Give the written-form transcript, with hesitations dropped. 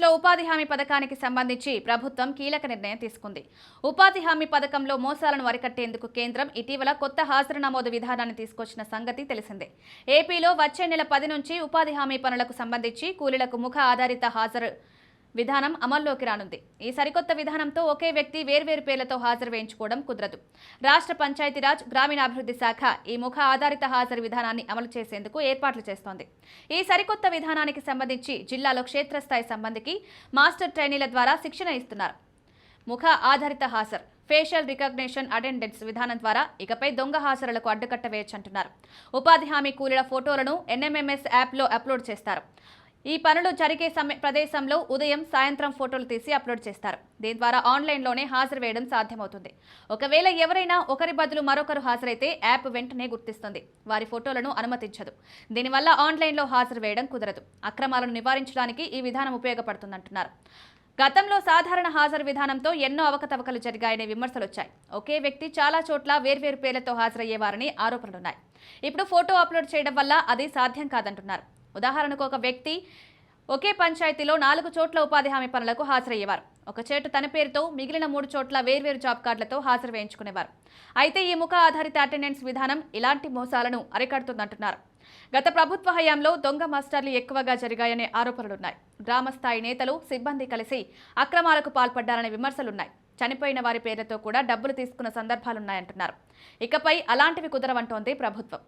ఆంధ్రప్రదేశ్లో ఉపాధి హామీ పథకానికి సంబంధించి ప్రభుత్వం కీలక నిర్ణయం తీసుకుంది. ఉపాధి హామీ పథకంలో మోసాలను అరికట్టేందుకు కేంద్రం ఇటీవల కొత్త హాజరు నమోదు విధానాన్ని తీసుకొచ్చిన సంగతి తెలిసిందే. ఏపీలో వచ్చే నెల 10 నుంచి ఉపాధి హామీ పనులకు సంబంధించి కూలీలకు ముఖ ఆధారిత హాజరు విధానం అమల్లోకి రానుంది. ఈ సరికొత్త విధానంతో ఒకే వ్యక్తి వేర్వేరు పేర్లతో హాజరు వేయించుకోవడం కుదరదు. రాష్ట్ర పంచాయతీరాజ్ గ్రామీణాభివృద్ధి శాఖ ఈ ముఖ ఆధారిత హాజరు విధానాన్ని అమలు చేసేందుకు ఏర్పాట్లు చేస్తోంది. ఈ సరికొత్త విధానానికి సంబంధించి జిల్లాలో క్షేత్రస్థాయి సంబంధికి మాస్టర్ ట్రైనీల ద్వారా శిక్షణ ఇస్తున్నారు. ముఖ ఆధారిత హాజరు, ఫేషియల్ రికగ్నిషన్ అటెండెన్స్ విధానం ద్వారా ఇకపై దొంగ హాజరులకు అడ్డుకట్ట వేయొచ్చంటున్నారు. ఉపాధి హామీ కూలీల ఫోటోలను ఎన్ఎంఎంఎస్ యాప్లో అప్లోడ్ చేస్తారు. ఈ పనులు జరిగే ప్రదేశంలో ఉదయం సాయంత్రం ఫోటోలు తీసి అప్లోడ్ చేస్తారు. దీని ద్వారా ఆన్లైన్లోనే హాజరు వేయడం సాధ్యమవుతుంది. ఒకవేళ ఎవరైనా ఒకరి బదులు మరొకరు హాజరైతే యాప్ వెంటనే గుర్తిస్తుంది. వారి ఫోటోలను అనుమతించదు. దీనివల్ల ఆన్లైన్లో హాజరు వేయడం కుదరదు. అక్రమాలను నివారించడానికి ఈ విధానం ఉపయోగపడుతుందంటున్నారు. గతంలో సాధారణ హాజరు విధానంతో ఎన్నో అవకతవకలు జరిగాయనే విమర్శలు వచ్చాయి. ఒకే వ్యక్తి చాలా చోట్ల వేర్వేరు పేర్లతో హాజరయ్యేవారని ఆరోపణలున్నాయి. ఇప్పుడు ఫోటో అప్లోడ్ చేయడం వల్ల అది సాధ్యం కాదంటున్నారు. ఉదాహరణకు ఒక వ్యక్తి ఒకే పంచాయతీలో 4 చోట్ల ఉపాధి హామీ పనులకు హాజరయ్యేవారు. ఒక చేటు తన పేరుతో మిగిలిన 3 చోట్ల వేర్వేరు జాబ్ కార్డులతో హాజరు వేయించుకునేవారు. అయితే ఈ ముఖ ఆధారిత అటెండెన్స్ విధానం ఇలాంటి మోసాలను అరికడుతుందంటున్నారు. గత ప్రభుత్వ హయాంలో దొంగ మాస్టర్లు ఎక్కువగా జరిగాయనే ఆరోపణలున్నాయి. గ్రామస్థాయి నేతలు, సిబ్బంది కలిసి అక్రమాలకు పాల్పడ్డారనే విమర్శలున్నాయి. చనిపోయిన వారి పేర్లతో కూడా డబ్బులు తీసుకున్న సందర్భాలున్నాయంటున్నారు. ఇకపై అలాంటివి కుదరవంటోంది ప్రభుత్వం.